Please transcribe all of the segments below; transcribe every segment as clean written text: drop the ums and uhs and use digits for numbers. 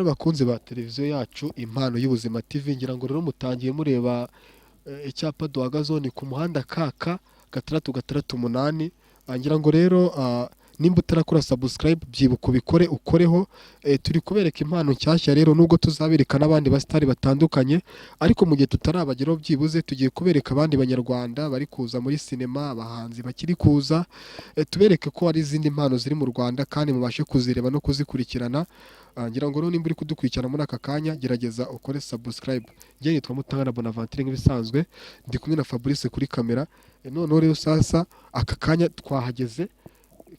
rero bakunze ba televiziyo yacu Impano y'Ubuzima TV, ngira ngo rero mutangiye mureba icyapa duhagazeho ni ku muhanda kaka 668. Ngira ngo rero nimba utarakora subscribe byibuka ubikore ukoreho. Turi kubereka impano nshyashya rero, nubwo tuzabereka n'abandi basitari batandukanye, ariko mu gihe tutarabageraho byibuze tugiye kubereka abandi banyarwanda bari kuza muri sinema, abahanzi bakiri kuza, tubereke ko hari izindi mpano ziri mu Rwanda kandi mubashe kuzireba no kuzikurikirana. Ngira ngo rero nimba uri kudukurikirana muri aka kanya gerageza ukore subscribe. Njye nitwa Mutangana Bonaventure nk'ibisanzwe, ndi kumwe na Fabrice kuri kamera. Noneho rero sasa aka kanya twahageze,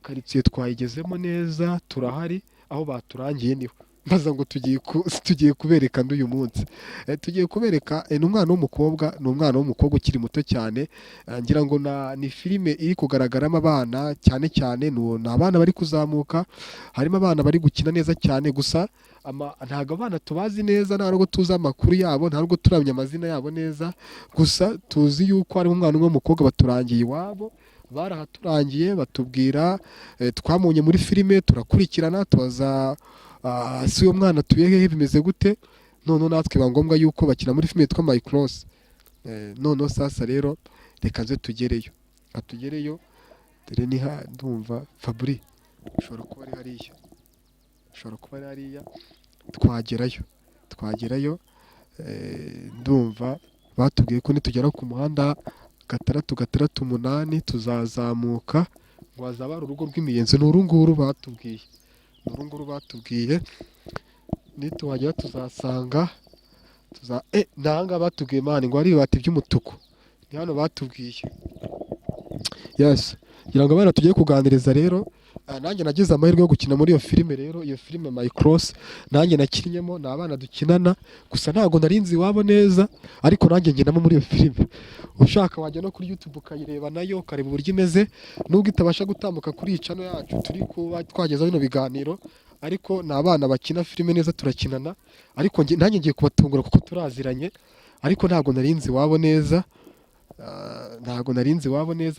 karitsiye twayigezemo neza, turahari aho baturangiye niho mbaza ngo tugiye kubereka n'uyu munsi. Tugiye kubereka n'umwana w'umukobwa ukiri muto cyane. Ngira ngo ni filime iri kugaragaramo abana cyane cyane, ni abana bari kuzamuka, harimo abana bari gukina neza cyane, gusa ntabwo abana tubazi neza, ntabwo tuzi amakuru yabo, ntabwo turamenya amazina yabo neza, gusa tuzi yuko hari umwana w'umukobwa baturangiye iwabo, barahaturangiye batubwira, twamunye muri filime turakurikirana tubaza si uwo mwana tuyehehe bimeze gute. None natwe ba ngombwa yuko bakina muri filime yitwa My Cross. None sasa rero reka nze tugereyo dore ni ndumva Fabri ushobora kuba ari hariya, twagerayo. Ndumva batubwiye ko nitugera ku muhanda 668 tuzazamuka ngo hazaba ari urugo rw'imiyenzi. Ni urunguru batubwiye, nituhagera tuzasanga nanga batubwiye mani ngo ari ibati by'umutuku, ni hano batubwiye. Yes, ngira ngo abana tugiye kuganiriza rero. Nanjye nagize amahirwe yo gukina muri iyo filime rero, iyo filime My Cross nanjye nakinyemo, ni abana dukinana, gusa ntabwo narinzi iwabo neza, ariko nanjye ngenamo muri iyo filime. Ushaka wajya no kuri YouTube ukayireba nayo ukareba uburyo imeze, nubwo itabasha gutambuka kuri iyi channel yacu turi kuba twageza bino biganiro, ariko ni abana bakina filime neza, turakinana. Ariko nanjye ngiye kubatungura kuko turaziranye, ariko ntabwo narinzi iwabo neza,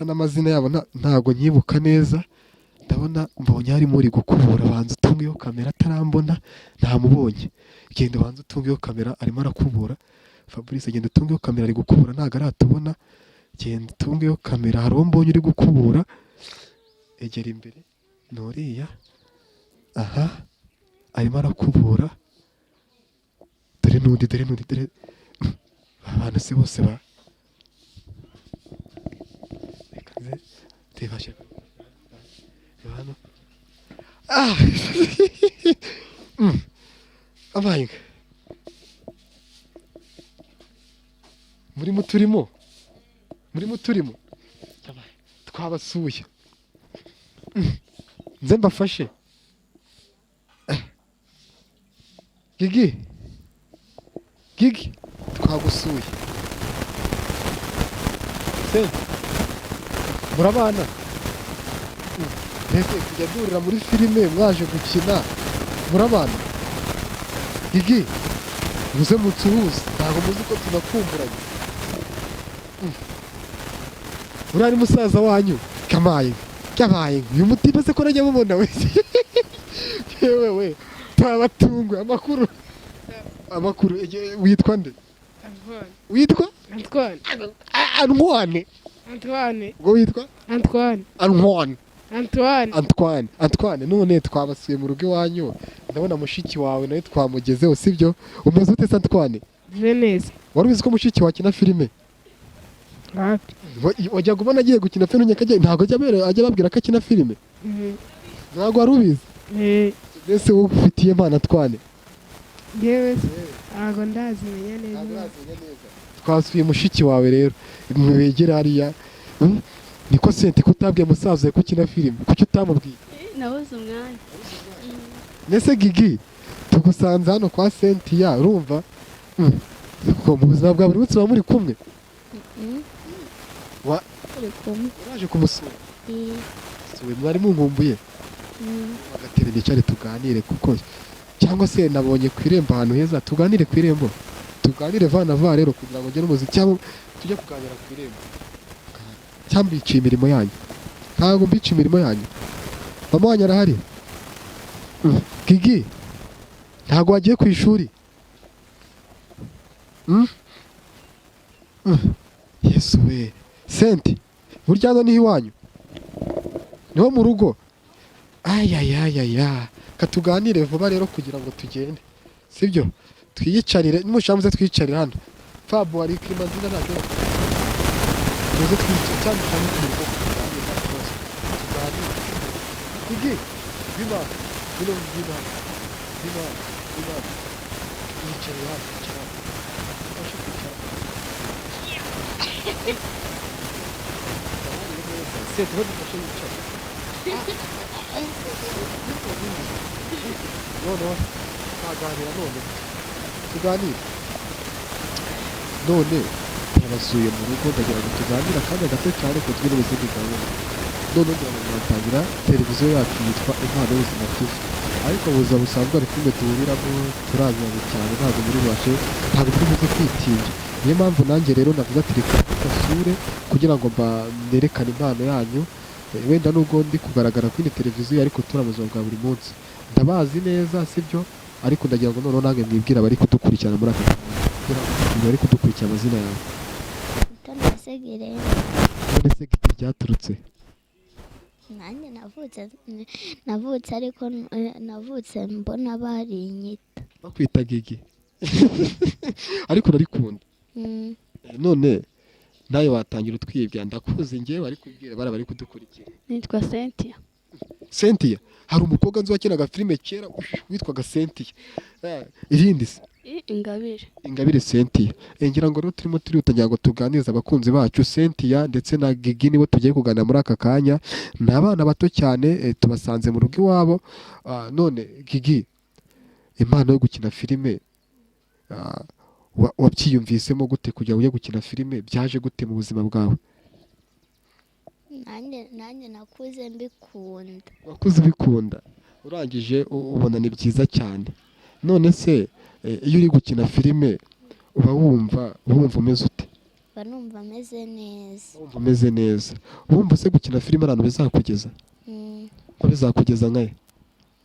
n'amazina yabo ntabwo nyibuka neza. Ndabona mbonye harimo uri gukubura, banza utungeho kamera atarambona, ntamubonye. Genda banza utungeho kamera, arimo arakubura. Fabrice genda utungeho kamera, ari gukubura ntago aratubona. Genda utungeho kamera, hari uwo mbonye uri gukubura. Egera imbere noriya, aha arimo arakubura. Dore n'undi abana se bose reka nze tebashe hano. Abayinga muri muturimo twabasuye, nze mbafashe. Gigi twagusuye se murabana. Ndetse tujya duhurira muri filime mwaje gukina, murabana. Gigi muze mutuhuze, ntabwo muzi ko tunakumburanye. Uriya ni musaza wanyu kamaye uyu mutipe se ko najya mubona we. Yewe twabatunguye amakuru. Witwa nde? Witwa Antoine. Ngo witwa Antoine. None twabasuye mu rugo iwanyu, ndabona mushiki wawe nawe twamugezeho, sibyo? Umeze ute se Antoine? Neza. Wari uzi ko mushiki wakina filime? Wajya kubona agiye gukina filime ntabwo ajya babwira ko akina filime? Ntabwo wari ubizi? Mbese wowe ufitiye impano Antoine? Yewe ntabwo ndazimenya neza. Twasuye mushiki wawe rero, mwegera hariya. Niko senti kutabwiye musaza ko ukina filime, kuki utamubwiye? Nabuze umwanya. Nese Gigi tugusanze hano kwa Sentia, urumva? Mu buzima bwa buri munsi muri kumwe? Uraje kumusura? Suwe mwari munkumbuye? Agatera nicare tuganire, kuko cyangwa se nabonye ku irembo ahantu heza, tuganire ku irembo. Tuganire vana rero kugira ngo ngene umuziki, cyangwa tujye kuganira ku irembo. Cyangwa mbiciye imirimo yanyu? Ntabwo mbiciye imirimo yanyu. Mama wanyu arahari? Gigi ntago wagiye ku ishuri Yesu we senti burya hano niho iwanyu niho mu rugo ayayayaya katuganire vuba rero kugira ngo tugende sibyo twiyicarire nimushamuze twiyicarire hano Fabo ari kimazina ntabwo tuze twiyicarire cyane cyane ku rugo tuganire Igi biba bino biba yicarire hano ufashe kwicara senti badufashe yicara noneho twaganira none tuganire none yabasuye mu rugo ndagira ngo tuganire akanya gato cyane ko twiri n'izindi gahunda none ngira ngo mwatangira televiziyo yacu yitwa Impano y'ubuzima TV ariko buza busanzwe ari filime duhuriramo turaziranye cyane ntabwo muri bubashe ntabwo turibuze kwitinda niyo mpamvu nanjye rero navuga ati reka basure kugira ngo nerekane impano yanyu wenda nubwo ndi kugaragara kuri televiziyo ariko turamuzwa bwa buri munsi ndabazi neza sibyo ariko ndagira ngo noneho nange mwibwira bari kudukurikirana muri aka kugira ngo bari kudukurikira amazina yawe Ndetse none se giti ryaturutse nanjye navutse ariko navutse mbona barinyita bakwita gigi ariko urarikunda none nawe watangira utwibwira ndakuzi njyewe bari kubwira bari kudukurikira nitwa Cynthia Cynthia hari umukobwa nzi wakinaga filime kera witwaga Cynthia irindi se Ingabire Cynthia ngira ngo rero turimo turihutangira ngo tuganirize abakunzi bacu Cynthia ndetse na Gigi nibo tugiye kuganira muri aka kanya ni abana bato cyane tubasanze mu rugo iwabo none Gigi impano yo gukina filime wabyiyumvisemo gute kugira ujye gukina filime byaje gute mu buzima bwawe nanjye nakuze mbikunda wakuze ubikunda urangije ubona ni byiza cyane none se iyo uri gukina filime uba wumva umeze ute mba numva ameze neza wumva umeze neza wumva se gukina filime ahantu bizakugeza bizakugeza nkahe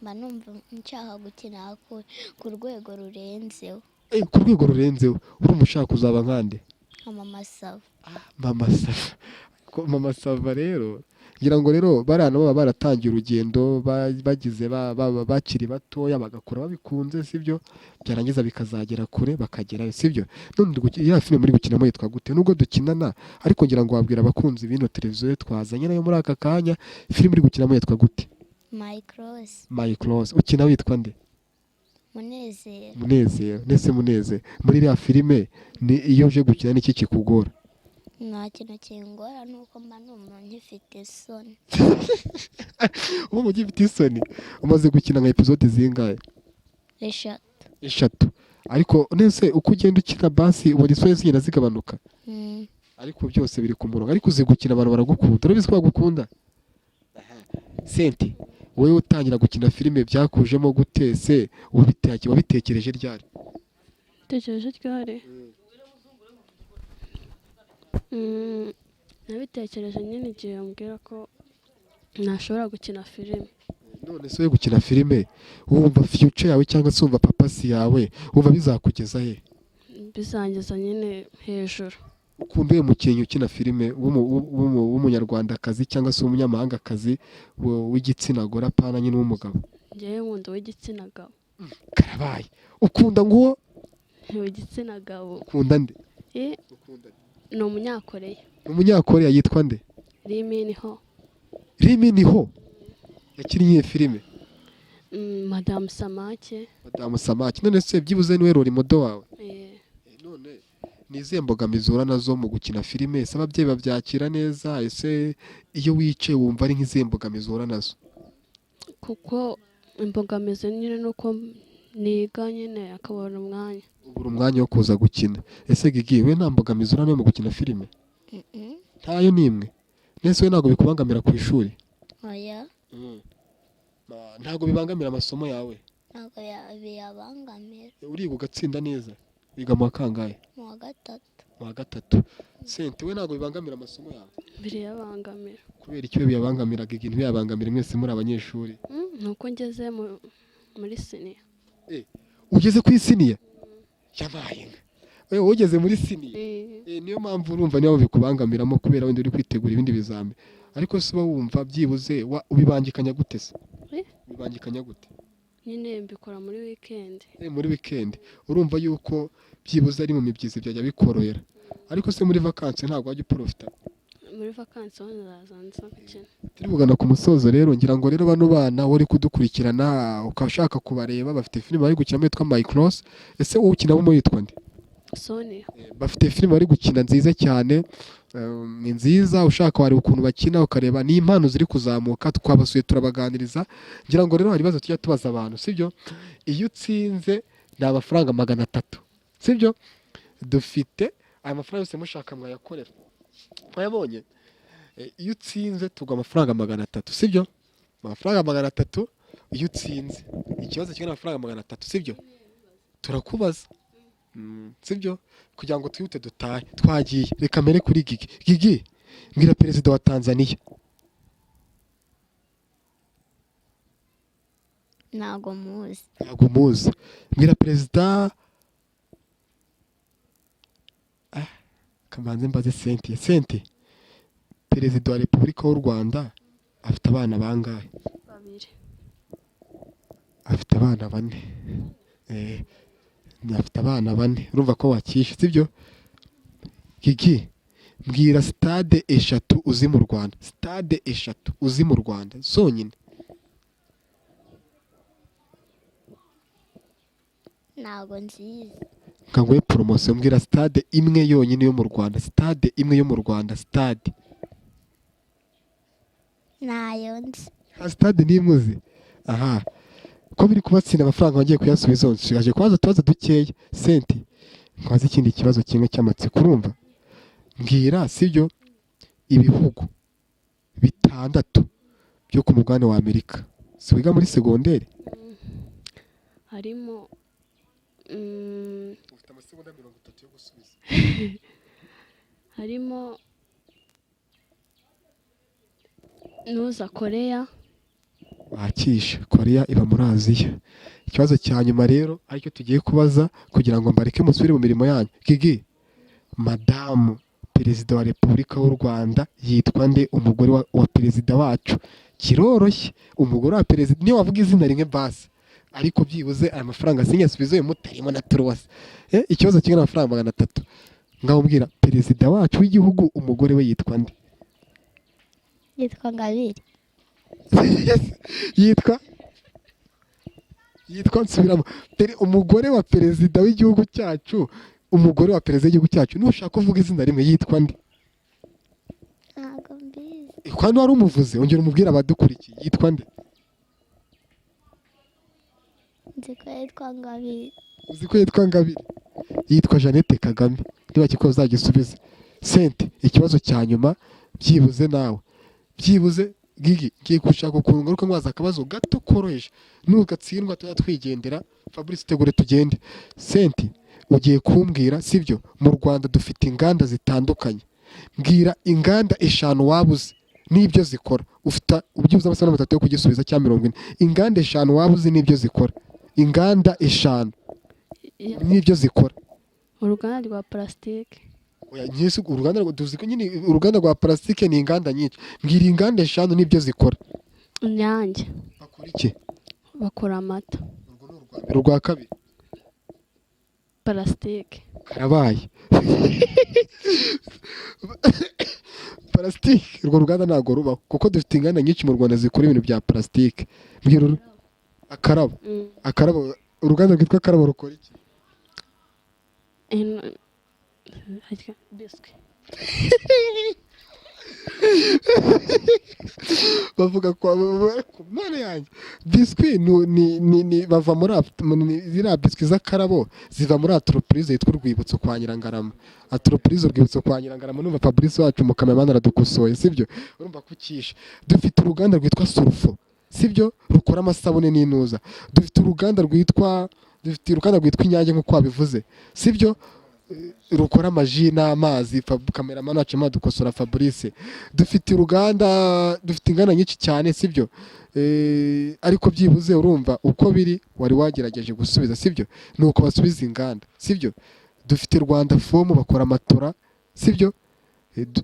mba numva nshaka gukina ku rwego rurenzeho ku rwego rurenzeho urumva ushaka kuzaba nkande mama sava rero ngira ngo rero bariya nabo baba baratangiye urugendo bagize bakiri batoya bagakura babikunze sibyo byarangiza bikazagera kure bakagerayo sibyo none ya filime muri gukinamo yitwa gute nubwo dukinana ariko ngira ngo wabwira abakunzi bino televiziyo twazanye nayo muri aka kanya filime uri gukinamo yitwa gute My Cross ukina witwa nde Munezero nese Munezero muri iriya filime ni iyo uje gukina n'iki kikugora nta kintu kingora nuko mba numva nkifite isoni ubu mu gifite isoni umaze gukina nka episode zingahe 3 ariko nese uko ugenda ukina basi ubona isoni zigenda zigabanuka ariko byose biri ku murongo ariko uzi gukina abantu baragukunda urabizi ko bagukunda Senti wowe utangira gukina filime byakujemo gute se wabitekereje ryari nabitekereje nyine igihe yambwira ko ntashobora gukina filime none se gukina filime wumva future yawe cyangwa se wumva papasi yawe wumva bizakugeza he bizangeza nyine hejuru ukunda uyu mukinnyi ukina filime w'umunyarwandakazi cyangwa se w'umunyamahangakazi w'igitsina gore apana nyine w'umugabo njyewe nkunda w'igitsina gabo karabaye ukunda nguwo w'igitsina gabo ukunda nde ni umunyakoreya yitwa nde Riminiho yakinnye iyo filime Madamu Samake none se byibuze niwe rori modo wawe none ni izihe mbogamizi uhura nazo mu gukina filime ese ababyeyi babyakira neza ese iyo wicaye wumva ari nk'izihe mbogamizi uhura nazo kuko imbogamizi nyine nuko niga nyine akabona umwanya ubura umwanya wo kuza gukina ese Gigi we nta mbogamizi uhura nayo mu gukina filime ntayo n'imwe nese we ntabwo bikubangamira ku ishuri oya ntabwo bibangamira amasomo yawe ntabwo biyabangamira uriga ugatsinda neza wiga mu wa kangahe mu wa gatatu Senti we ntabwo bibangamira amasomo yawe birayabangamira kubera icyo biyabangamiraga ikintu biyabangamira mwese muri abanyeshuri nuko ngeze muri senior ugeze ku isiniya yabaye inka wowe ugeze muri siniya niyo mpamvu urumva niyo bikubangamiramo kubera wenda uri kwitegura ibindi bizami ariko se uba wumva byibuze ubibangikanya gute se ubibangikanya gute nyine mbikora muri weekend muri weekend urumva yuko byibuze ari mu mibyizi byajya bikorohera ariko se muri vacances ntabwo wajya uprofita muri vacances aho nazanza gukina turi bugana ku musozo rero ngira ngo rero bano bana wari kudukurikirana ukashaka kubareba bafite filime bari gukina yitwa My Cross ese wowe ukinamo yitwa nde Sonia bafite filime bari gukina nziza cyane ni nziza ushaka wareba ukuntu bakina ukareba ni impano ziri kuzamuka twabasuye turabaganiriza ngira ngo rero hari ibibazo tujya tubaza abantu sibyo iyo utsinze ni amafaranga 300 sibyo dufite aya mafaranga yose mushaka mwayakorera mwayabonye iyo utsinze tugwa amafaranga 300 sibyo amafaranga 300 iyo utsinze ikibazo kimwe n'amafaranga 300 sibyo turakubaza sibyo kugira ngo twihute dutahe twagiye reka mere kuri Gigi mbwira perezida wa Tanzania ntago muzi mbwira perezida kamanze mbaze Senti perezida wa Repubulika y'u Rwanda afite abana bangahe 2 afite abana 4 afite abana 4 urumva ko wakishe sibyo Gigi mbwira stade 3 uzi mu Rwanda stade 3 uzi mu Rwanda zonyine ntago nzizi kangoye promotion mbwira stade imwe yonyine yo mu Rwanda stade imwe yo mu Rwanda stade nayo nzi stade nimuzi aha ko biri kubatsinda amafaranga bagiye kuyasubiza nshigaje kwaza tubaza dukeya Senti kwaza ikindi kibazo kimwe cy'amatsiko urumva mbwira sibyo ibihugu 6 byo ku mugabane wa Amerika siwiga muri segonderi harimo ufite amasegonda 30 yo gusubiza harimo Nuza Korea wakisha Korea iba muri Aziya ikibazo cya nyuma rero aricyo tugiye kubaza kugira ngo mbareke musubire mu mirimo yanyu Gigi madamu perezida wa Repubulika y'u Rwanda yitwa nde umugore wa perezida wacu kiroroshye umugore wa perezida niyo wavuga izina rimwe basi ariko byibuze aya mafaranga sinyasubize mutarimo na turwase ikibazo kimwe n'amafaranga 300 ngaho mbwira perezida wacu w'igihugu umugore we yitwa nde yitwa Ngabire yitwa nsubiramo umugore wa perezida w'igihugu cyacu umugore wa perezida w'igihugu cyacu nushaka kuvuga izina rimwe yitwa nde ntago mbizi kwani wari umuvuze ongera umubwira abadukurikiye yitwa nde nzi ko yitwa Ngabire uzi ko yitwa Ngabire yitwa Jeannette Kagame niba kiko uzagisubiza Senti ikibazo cya nyuma byibuze nawe byibuze Gigi ngiye gushaka ukuntu ngaruka mwaza akabazo gato koroheje nugatsindwa twigendera Fabrice tegure tugende Senti ugiye kumbwira sibyo mu Rwanda dufite inganda zitandukanye mbwira inganda 5 wabuze nibyo zikora ufite ubyibuza amasaha 3 yo kugisubiza cya 40 inganda 5 wabuze nibyo zikora inganda 5 nibyo zikora uruganda rwa plastique oya nyese uruganda rwo duziko nyine uruganda rwa plastique ni inganda nyinshi mbwira inganda 5 nibyo zikora Inyange bakora iki bakora amata urwa kabiri plastique karabaye plastique urwo ruganda ntago rubaho kuko dufite inganda nyinshi mu Rwanda zikora ibintu bya plastique mbwira akarabo uruganda rwitwa akarabo rukora iki biscuit bavuga kwa mwana yanjye biscuit ni bava muri ziriya biscuit z'akarabo ziva muri entreprise yitwa Urwibutso kwa Nyirangarama entreprise Urwibutso kwa Nyirangarama numva Fabrice wacu mukamemana aradukosoye sibyo urumva kukisha dufite uruganda rwitwa Surfo sibyo rukora amasabune n'inuza dufite uruganda rwitwa Inyange nko kwabivuze sibyo rukora amaji n'amazi, kameramani wacu dukosora Fabrice, dufite uruganda, dufite inganda nyinshi cyane sibyo. Ariko byibuze urumva uko biri wari wagerageje gusubiza sibyo, nuko basubiza inganda sibyo. Dufite Rwanda fomu bakora amatora sibyo.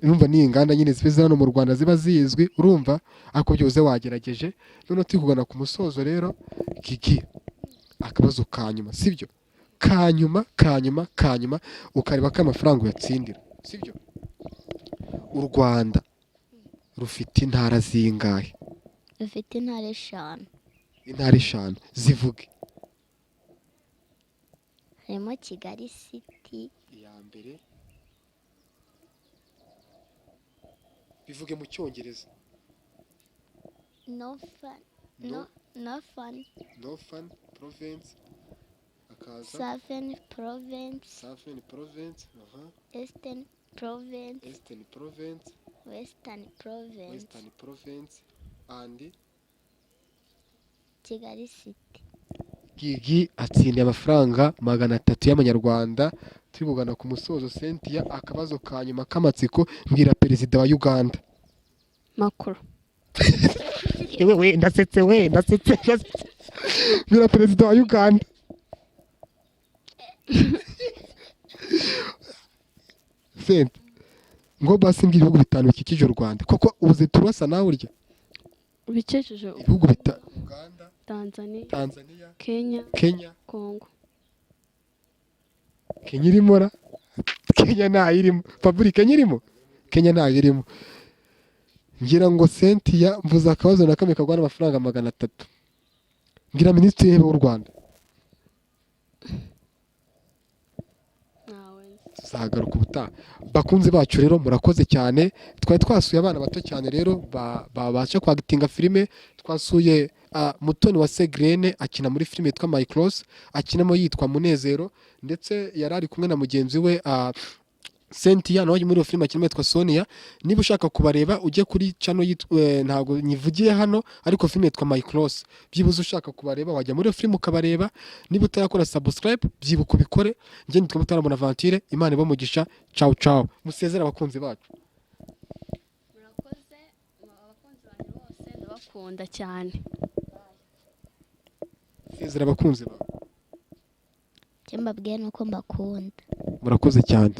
Urumva ni inganda nyine ziba hano mu Rwanda ziba zizwi urumva, ariko byose wagerageje. None turi kugana ku musozo rero, Gigi akabazo kanyuma sibyo, kanyuma ukareba ko amafaranga uyatsindira sibyo. U Rwanda rufite intara zingahe? Rufite intara 5. Intara 5 zivuge. Harimo Kigali City. Iya mbere bivuge mu Cyongereza. Northern Province. Akaza Southern Province. Eastern Province. Western Province. And Kigali City. Gigi atsindiye amafaranga 300 y'amanyarwanda. Turi kugana ku musozo. Cynthia, akabazo kanyuma k'amatsiko, mbwira perezida wa Uganda. Makuru. Ndetse mbwira perezida wa Uganda. Cynthia, ngo basi mbwira ibihugu 5 bikikije u Rwanda. Koko ubuze turasa nawe urya Bikikije ibihugu Uganda, Tanzania, Kenya, Congo. Kenya irimo ra? Kenya ntayirimo. Fabrice, Kenya irimo? Kenya ntayirimo. Ngira ngo Cynthia mvuze akabazo na kamwe kagwana amafaranga 300. Ngira minisitiri w'u Rwanda. NAWE. Zagaruka ubutaha. Bakunzi bacu rero murakoze cyane. Twari twasuye abana bato cyane rero babasha kwagitinga filime. Twasuye Mutoni wa Segrene akina muri filime yitwa My Cross, akinamo yitwa Munezero, ndetse yarari kumwe na mugenzi we Cynthia nawe muri iyo filime akina yitwa Sonia. Niba ushaka kubareba ujye kuri channel ntago nyivugiye hano, ariko filime yitwa My Cross. Byibuze ushaka kubareba wajya muri iyo filime ukabareba. Niba utayakora subscribe byibuka ubikore. Nge nitwa Mutara Bonaventure. Imana ibamugisha. Ciao. Musezera abakunzi bacu. Murakoze abakunzi banyu bose, ndabakunda cyane. Musezera abakunzi bacu. Cyembabwiye nuko mbakunda. Murakoze cyane.